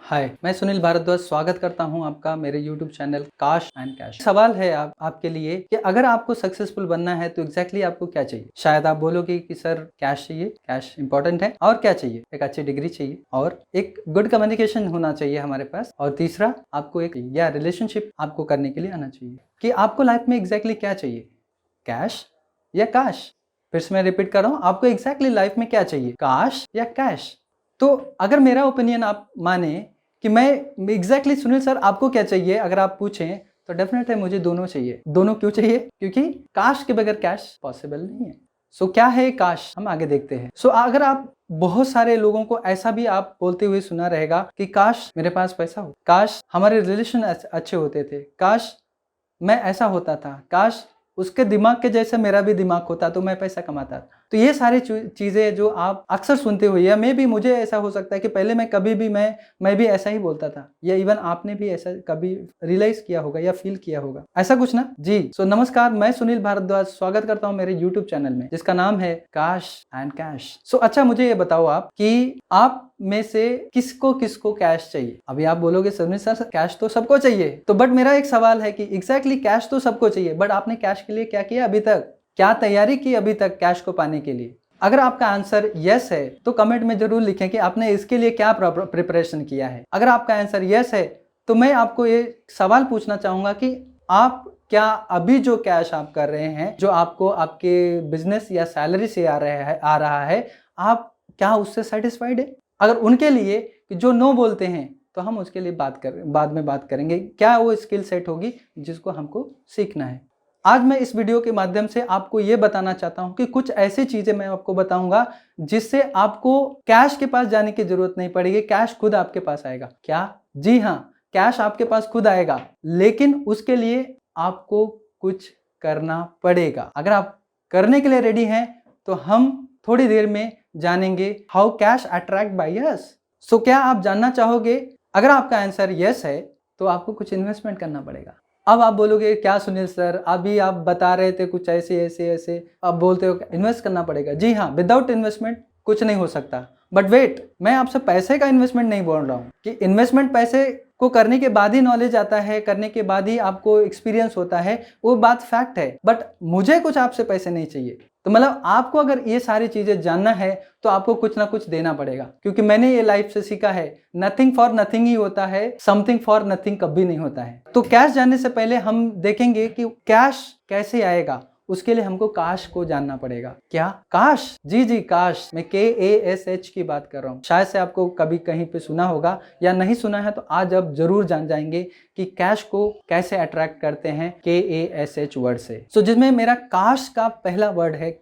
हाय, मैं सुनील भारद्वाज स्वागत करता हूं आपका मेरे YouTube चैनल काश एंड कैश। सवाल है आपके लिए कि अगर आपको सक्सेसफुल बनना है तो एग्जैक्टली आपको क्या चाहिए। शायद आप बोलोगे कि सर कैश चाहिए, कैश इंपॉर्टेंट है, और क्या चाहिए, एक अच्छी डिग्री चाहिए और एक गुड कम्युनिकेशन होना चाहिए हमारे पास, और तीसरा आपको एक या रिलेशनशिप आपको करने के लिए आना चाहिए। कि आपको लाइफ में एग्जैक्टली क्या चाहिए, कैश या काश। फिर से मैं रिपीट कर रहा हूँ, आपको एग्जैक्टली लाइफ में क्या चाहिए, काश या कैश। तो अगर मेरा ओपिनियन आप माने कि मैं एग्जैक्टली सुनील सर आपको क्या चाहिए, अगर आप पूछें तो डेफिनेट है मुझे दोनों चाहिए। दोनों क्यों चाहिए? क्योंकि काश के बगैर कैश पॉसिबल नहीं है। सो क्या है काश, हम आगे देखते हैं। सो अगर आप बहुत सारे लोगों को ऐसा भी आप बोलते हुए सुना रहेगा कि काश मेरे पास पैसा हो, काश हमारे रिलेशन अच्छे होते थे, काश मैं ऐसा होता था, काश उसके दिमाग के जैसे मेरा भी दिमाग होता तो मैं पैसा कमाता। तो ये सारी चीज़ें जो आप अक्सर सुनते हो, या मैं भी, मुझे ऐसा हो सकता है कि पहले मैं कभी भी मैं भी ऐसा ही बोलता था, या इवन आपने भी ऐसा कभी रियलाइज किया होगा या फील किया होगा, ऐसा कुछ ना जी। सो नमस्कार, मैं सुनील भारद्वाज स्वागत करता हूँ मेरे यूट्यूब चैनल में जिसका नाम है काश एंड कैश। सो अच्छा, मुझे ये बताओ आप कि आप में से किसको किसको कैश चाहिए। अभी आप बोलोगे सुनील सर कैश तो सबको चाहिए, तो बट मेरा एक सवाल है कि एग्जैक्टली कैश तो सबको चाहिए, बट आपने कैश के लिए क्या किया अभी तक, क्या तैयारी की अभी तक कैश को पाने के लिए। अगर आपका आंसर यस है तो कमेंट में जरूर लिखें कि आपने इसके लिए क्या प्रिपरेशन किया है। अगर आपका आंसर यस है तो मैं आपको ये सवाल पूछना चाहूंगा कि आप क्या अभी जो कैश आप कर रहे हैं, जो आपको आपके बिजनेस या सैलरी से आ रहा है, आप क्या उससे सेटिस्फाइड है? अगर उनके लिए कि जो नो बोलते हैं तो हम उसके लिए बाद में बात करेंगे, क्या वो स्किल सेट होगी जिसको हमको सीखना है। आज मैं इस वीडियो के माध्यम से आपको ये बताना चाहता हूं कि कुछ ऐसी चीजें मैं आपको बताऊंगा जिससे आपको कैश के पास जाने की जरूरत नहीं पड़ेगी, कैश खुद आपके पास आएगा। क्या? जी हाँ, कैश आपके पास खुद आएगा, लेकिन उसके लिए आपको कुछ करना पड़ेगा। अगर आप करने के लिए रेडी हैं तो हम थोड़ी देर में जानेंगे how cash attract by us. So क्या आप जानना चाहोगे? अगर आपका आंसर यस है तो आपको कुछ इन्वेस्टमेंट करना पड़ेगा। अब आप बोलोगे क्या सुनील सर, अभी आप बता रहे थे कुछ ऐसे ऐसे ऐसे, आप बोलते हो इन्वेस्ट करना पड़ेगा। जी हाँ, विदाउट इन्वेस्टमेंट कुछ नहीं हो सकता। बट वेट, मैं आपसे पैसे का इन्वेस्टमेंट नहीं बोल रहा हूँ कि इन्वेस्टमेंट पैसे को करने के बाद ही नॉलेज आता है, करने के बाद ही आपको एक्सपीरियंस होता है, वो बात फैक्ट है। बट मुझे कुछ आपसे पैसे नहीं चाहिए। तो मतलब आपको अगर ये सारी चीजें जानना है तो आपको कुछ ना कुछ देना पड़ेगा, क्योंकि मैंने ये लाइफ से सीखा है, नथिंग फॉर नथिंग ही होता है, समथिंग फॉर नथिंग कभी नहीं होता है। तो कैश जानने से पहले हम देखेंगे कि कैश कैसे आएगा। उसके लिए हमको काश को जानना पड़ेगा। क्या? काश? जी जी, काश। मैं KASH की बात कर रहा हूँ। शायद से आपको कभी कहीं पे सुना होगा, या नहीं सुना है तो आज आप जरूर जान जाएंगे कि कैश को कैसे अट्रैक्ट करते हैं KASH वर्ड से। सो जिसमें मेरा काश का पहला वर्ड है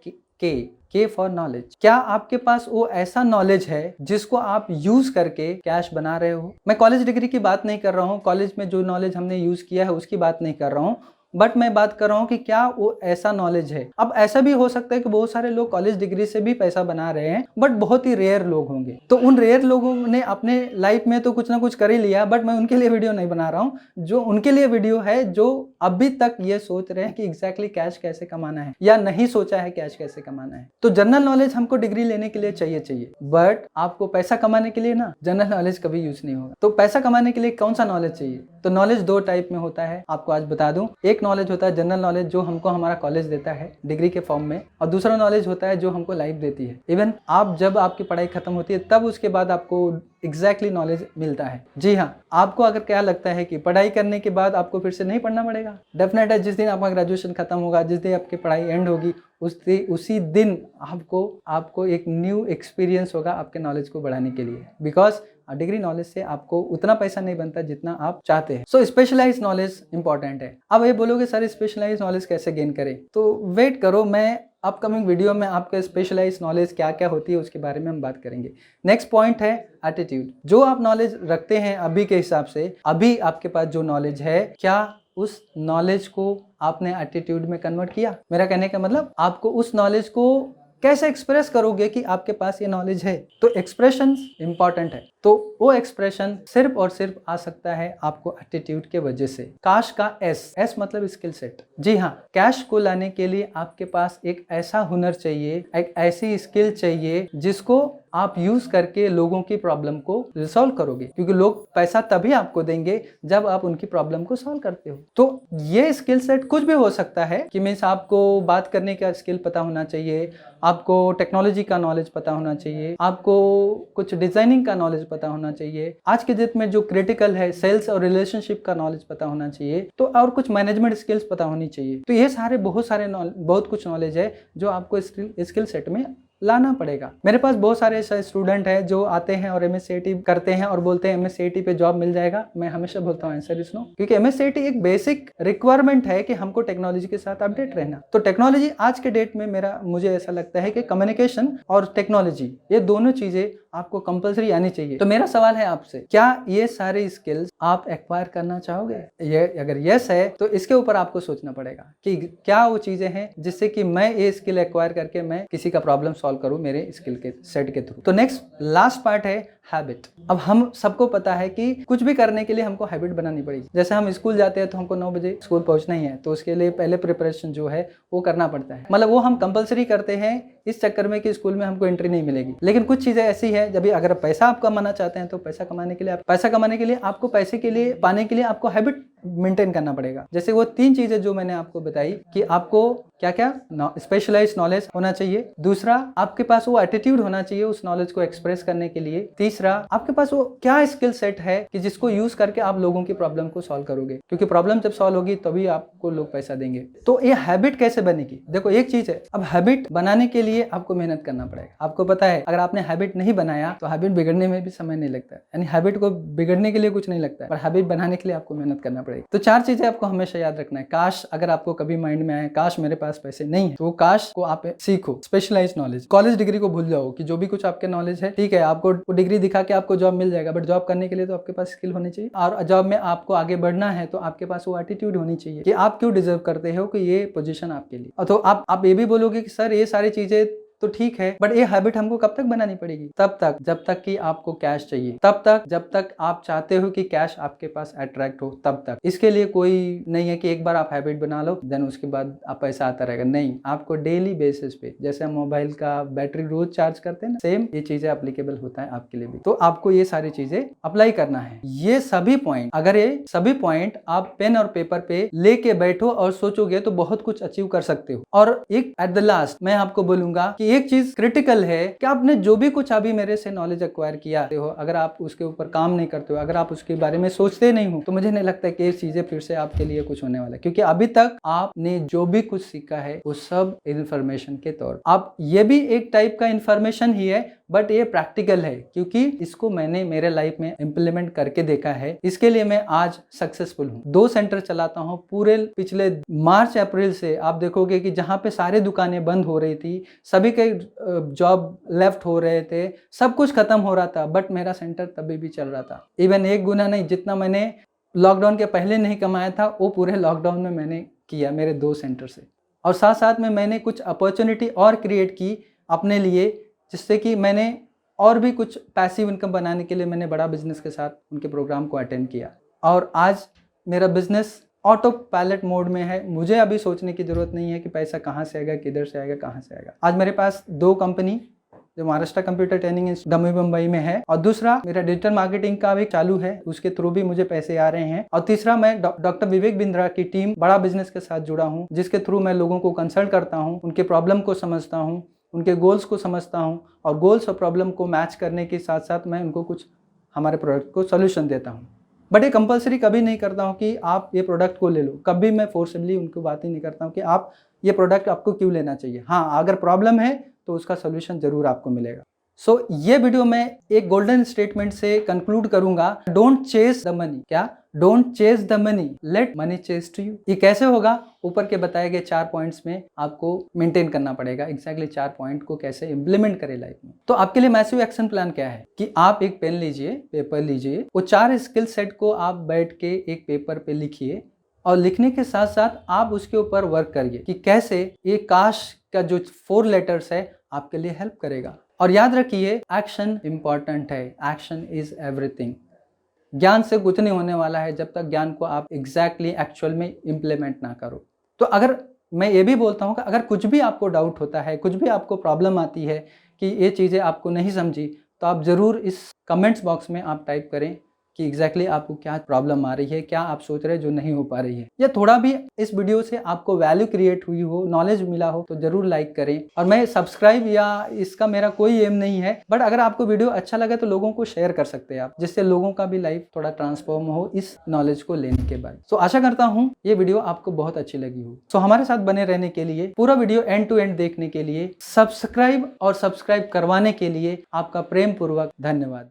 K फॉर नॉलेज। क्या आपके पास वो ऐसा नॉलेज है जिसको आप यूज करके कैश बना रहे हो? मैं कॉलेज डिग्री की बात नहीं कर रहा हूँ, कॉलेज में जो नॉलेज हमने यूज किया है उसकी बात नहीं कर रहा हूँ, बट मैं बात कर रहा हूं कि क्या वो ऐसा नॉलेज है। अब ऐसा भी हो सकता है कि बहुत सारे लोग कॉलेज डिग्री से भी पैसा बना रहे हैं, बट बहुत ही रेयर लोग होंगे। तो उन रेयर लोगों ने अपने लाइफ में तो कुछ ना कुछ कर ही लिया, बट मैं उनके लिए वीडियो नहीं बना रहा हूं। जो उनके लिए वीडियो है जो अभी तक ये सोच रहे हैं कि एग्जैक्टली कैश कैसे कमाना है, या नहीं सोचा है कैश कैसे कमाना है। तो जनरल नॉलेज हमको डिग्री लेने के लिए चाहिए, बट आपको पैसा कमाने के लिए ना जनरल नॉलेज कभी यूज नहीं होगा। तो पैसा कमाने के लिए कौन सा नॉलेज चाहिए? तो नॉलेज दो टाइप में होता है, आपको आज बता दूं। एक नॉलेज होता है जनरल नॉलेज, जो हमको हमारा कॉलेज देता है डिग्री के फॉर्म में, और दूसरा नॉलेज होता है जो हमको लाइफ देती है। इवन आप जब आपकी पढ़ाई खत्म होती है तब उसके बाद आपको एग्जैक्टली नॉलेज मिलता है। जी हाँ, आपको अगर क्या लगता है कि पढ़ाई करने के बाद आपको फिर से नहीं पढ़ना पड़ेगा? डेफिनेट है, जिस दिन आपका ग्रेजुएशन खत्म होगा, जिस दिन आपकी पढ़ाई एंड होगी, उसी दिन आपको एक न्यू एक्सपीरियंस होगा आपके नॉलेज को बढ़ाने के लिए। बिकॉज डिग्री नॉलेज से आपको उतना पैसा नहीं बनता जितना आप चाहते हैं। सो स्पेशलाइज नॉलेज इंपॉर्टेंट है। अब ये बोलोगे सर स्पेशलाइज नॉलेज कैसे गेन करें? तो वेट करो, मैं अपकमिंग वीडियो में आपके स्पेशलाइज नॉलेज क्या क्या होती है उसके बारे में हम बात करेंगे। नेक्स्ट पॉइंट है एटीट्यूड। जो आप नॉलेज रखते हैं अभी के हिसाब से, अभी आपके पास जो नॉलेज है, क्या उस नॉलेज को आपने एटीट्यूड में कन्वर्ट किया? मेरा कहने का मतलब, आपको उस नॉलेज को कैसे एक्सप्रेस करोगे कि आपके पास ये नॉलेज है। तो एक्सप्रेशन इंपॉर्टेंट है। तो वो एक्सप्रेशन सिर्फ और सिर्फ आ सकता है आपको एटीट्यूड के वजह से। काश का एस मतलब स्किल सेट। जी हाँ, कैश को लाने के लिए आपके पास एक ऐसा हुनर चाहिए, एक ऐसी स्किल चाहिए जिसको आप यूज करके लोगों की प्रॉब्लम को रिसॉल्व करोगे, क्योंकि लोग पैसा तभी आपको देंगे जब आप उनकी प्रॉब्लम को सॉल्व करते हो। तो ये स्किल सेट कुछ भी हो सकता है कि मीन्स आपको बात करने का स्किल पता होना चाहिए, आपको टेक्नोलॉजी का नॉलेज पता होना चाहिए, आपको कुछ डिजाइनिंग का नॉलेज पता होना चाहिए, आज के डेट में जो क्रिटिकल है सेल्स और रिलेशनशिप का नॉलेज पता होना चाहिए, तो और कुछ मैनेजमेंट स्किल्स पता होनी चाहिए। तो ये सारे बहुत कुछ नॉलेज है जो आपको स्किल सेट में लाना पड़ेगा। मेरे पास बहुत सारे ऐसे स्टूडेंट हैं जो आते हैं और MSCIT करते हैं और बोलते हैं MSCIT पे जॉब मिल जाएगा। मैं हमेशा बोलता हूँ आंसर इज नो, क्योंकि MSCIT एक बेसिक रिक्वायरमेंट है कि हमको टेक्नोलॉजी के साथ अपडेट रहना। तो टेक्नोलॉजी आज के डेट में मुझे ऐसा लगता है कि कम्युनिकेशन और टेक्नोलॉजी ये दोनों चीजें आपको कंपलसरी आनी चाहिए। तो मेरा सवाल है आपसे, क्या ये सारी स्किल्स आप एक्वायर करना चाहोगे? ये अगर यस है तो इसके ऊपर आपको सोचना पड़ेगा कि क्या वो चीजें हैं जिससे कि मैं ये स्किल एक्वायर करके मैं किसी का प्रॉब्लम सॉल्व करूं मेरे स्किल के सेट के थ्रू। तो नेक्स्ट लास्ट पार्ट है हैबिट। अब हम सबको पता है कि कुछ भी करने के लिए हमको हैबिट बनानी पड़ेगी। जैसे हम स्कूल जाते हैं तो हमको 9 बजे स्कूल पहुंचना ही है, तो उसके लिए पहले प्रिपरेशन जो है वो करना पड़ता है। मतलब वो हम कंपलसरी करते हैं इस चक्कर में कि स्कूल में हमको एंट्री नहीं मिलेगी। लेकिन कुछ चीजें ऐसी है, जब अगर पैसा आप कमाना चाहते हैं तो पैसा कमाने के लिए आपको पैसे के लिए पाने के लिए आपको हैबिट मेंटेन करना पड़ेगा। जैसे वो 3 चीजें जो मैंने आपको बताई कि आपको क्या क्या स्पेशलाइज्ड नॉलेज होना चाहिए, दूसरा आपके पास वो एटीट्यूड होना चाहिए उस नॉलेज को एक्सप्रेस करने के लिए, तीसरा आपके पास वो क्या स्किल सेट है कि जिसको यूज करके आप लोगों की प्रॉब्लम को सॉल्व करोगे, क्योंकि प्रॉब्लम जब सॉल्व होगी तभी आपको लोग पैसा देंगे। तो ये हैबिट कैसे बनेगी? देखो एक चीज है, अब हैबिट बनाने के लिए आपको मेहनत करना पड़ेगा। आपको पता है अगर आपने हैबिट नहीं बनाया तो हैबिट बिगड़ने में भी समय नहीं लगता, यानी हैबिट को बिगड़ने के लिए कुछ नहीं लगता है, पर हैबिट बनाने के लिए आपको मेहनत करना पड़ेगा। तो 4 चीजें आपको हमेशा याद रखना है। काश अगर आपको कभी माइंड में आए काश मेरे पास पैसे नहीं है, तो काश को आप सीखो, स्पेशलाइज नॉलेज। कॉलेज डिग्री को भूल जाओ कि जो भी कुछ आपके नॉलेज है ठीक है, आपको डिग्री दिखा के आपको जॉब मिल जाएगा, बट जॉब करने के लिए तो आपके पास स्किल होनी चाहिए, और जॉब में आपको आगे बढ़ना है तो आपके पास वो एटीट्यूड होनी चाहिए कि आप क्यों डिजर्व करते हो कि ये पोजीशन आपके लिए। तो आप ये भी बोलोगे कि सर ये सारी चीजें तो ठीक है, बट ये हैबिट हमको कब तक बनानी पड़ेगी? तब तक जब तक कि आपको कैश चाहिए, तब तक जब तक आप चाहते हो कि कैश आपके पास अट्रैक्ट हो, तब तक। इसके लिए कोई नहीं है कि एक बार आप हैबिट बना लो देन उसके बाद आप पैसा आता रहेगा, नहीं। आपको डेली बेसिस पे, जैसे हम मोबाइल का बैटरी रोज चार्ज करते हैं ना, सेम ये चीजें एप्लीकेबल होता है आपके लिए भी। तो आपको ये सारी चीजें अप्लाई करना है। ये सभी पॉइंट, अगर ये सभी पॉइंट आप पेन और पेपर पे लेके बैठो और सोचोगे तो बहुत कुछ अचीव कर सकते हो। और एक एट द लास्ट मैं आपको बोलूंगा कि एक चीज क्रिटिकल है कि आपने जो भी कुछ अभी मेरे से नॉलेज एक्वायर किया हो, अगर आप उसके ऊपर काम नहीं करते हो, अगर आप उसके बारे में सोचते नहीं हो, तो मुझे नहीं लगता कि ये चीजें फिर से आपके लिए कुछ होने वाला है, क्योंकि अभी तक आपने जो भी कुछ सीखा है वो सब इंफॉर्मेशन के तौर। आप ये भी एक टाइप का इंफॉर्मेशन ही है, बट ये प्रैक्टिकल है, क्योंकि इसको मैंने मेरे लाइफ में इंप्लीमेंट करके देखा है। इसके लिए मैं आज सक्सेसफुल हूँ। 2 सेंटर चलाता हूँ पूरे पिछले मार्च अप्रैल से। आप देखोगे कि जहाँ पे सारी दुकानें बंद हो रही थी, सभी के जॉब लेफ्ट हो रहे थे, सब कुछ खत्म हो रहा था, बट मेरा सेंटर तभी भी चल रहा था। इवन 1 गुना नहीं, जितना मैंने लॉकडाउन के पहले नहीं कमाया था वो पूरे लॉकडाउन में मैंने किया मेरे 2 सेंटर से। और साथ साथ में मैंने कुछ अपॉर्चुनिटी और क्रिएट की अपने लिए, जिससे कि मैंने और भी कुछ पैसिव इनकम बनाने के लिए मैंने बड़ा बिजनेस के साथ उनके प्रोग्राम को अटेंड किया। और आज मेरा बिजनेस ऑटो पायलट मोड में है। मुझे अभी सोचने की जरूरत नहीं है कि पैसा कहाँ से आएगा, किधर से आएगा, कहाँ से आएगा। आज मेरे पास 2 कंपनी जो Maharashtra computer training institute Mumbai में है, और दूसरा मेरा डिजिटल मार्केटिंग का भी चालू है, उसके थ्रू भी मुझे पैसे आ रहे हैं। और तीसरा मैं डॉक्टर विवेक बिंद्रा की टीम बड़ा बिजनेस के साथ जुड़ा हूँ, जिसके थ्रू मैं लोगों को कंसल्ट करता हूँ, उनके प्रॉब्लम को समझता हूँ, उनके गोल्स को समझता हूँ, और गोल्स और प्रॉब्लम को मैच करने के साथ साथ मैं उनको कुछ हमारे प्रोडक्ट को सोल्यूशन देता हूँ। बट ये कंपलसरी कभी नहीं करता हूँ कि आप ये प्रोडक्ट को ले लो, कभी मैं फोर्सफुली उनको बात ही नहीं करता हूँ कि आप ये प्रोडक्ट आपको क्यों लेना चाहिए। हाँ, अगर प्रॉब्लम है तो उसका सोल्यूशन जरूर आपको मिलेगा। सो ये वीडियो मैं एक गोल्डन स्टेटमेंट से कंक्लूड करूंगा, डोंट चेस द मनी। क्या? Don't chase the money, let money chase to you. ये कैसे होगा? ऊपर के बताए गए 4 पॉइंट्स में आपको मेंटेन करना पड़ेगा। एग्जैक्टली 4 पॉइंट को कैसे इंप्लीमेंट करें लाइफ में। तो आपके लिए मैसिव एक्शन प्लान क्या है कि आप एक पेन लीजिए, पेपर लीजिए, वो 4 स्किल सेट को आप बैठ के एक पेपर पे लिखिए, और लिखने के साथ साथ आप उसके ऊपर वर्क करिए कि कैसे ये काश का जो 4 लेटर्स है आपके लिए हेल्प करेगा। और याद रखिए, एक्शन इंपॉर्टेंट है, एक्शन इज एवरीथिंग। ज्ञान से कुछ नहीं होने वाला है जब तक ज्ञान को आप एग्जैक्टली एक्चुअल में इम्प्लीमेंट ना करो। तो अगर मैं ये भी बोलता हूँ कि अगर कुछ भी आपको डाउट होता है, कुछ भी आपको प्रॉब्लम आती है कि ये चीज़ें आपको नहीं समझी, तो आप ज़रूर इस कमेंट्स बॉक्स में आप टाइप करें कि एग्जैक्टली आपको क्या प्रॉब्लम आ रही है, क्या आप सोच रहे हैं जो नहीं हो पा रही है, या थोड़ा भी इस वीडियो से आपको वैल्यू क्रिएट हुई हो, नॉलेज मिला हो, तो जरूर लाइक करें। और मैं सब्सक्राइब या इसका मेरा कोई एम नहीं है, बट अगर आपको वीडियो अच्छा लगे तो लोगों को शेयर कर सकते हैं आप, जिससे लोगों का भी लाइफ थोड़ा ट्रांसफॉर्म हो इस नॉलेज को लेने के बाद। तो आशा करता हूँ ये वीडियो आपको बहुत अच्छी लगी हो। तो हमारे साथ बने रहने के लिए, पूरा वीडियो एंड टू एंड देखने के लिए, सब्सक्राइब और सब्सक्राइब करवाने के लिए आपका प्रेम पूर्वक धन्यवाद।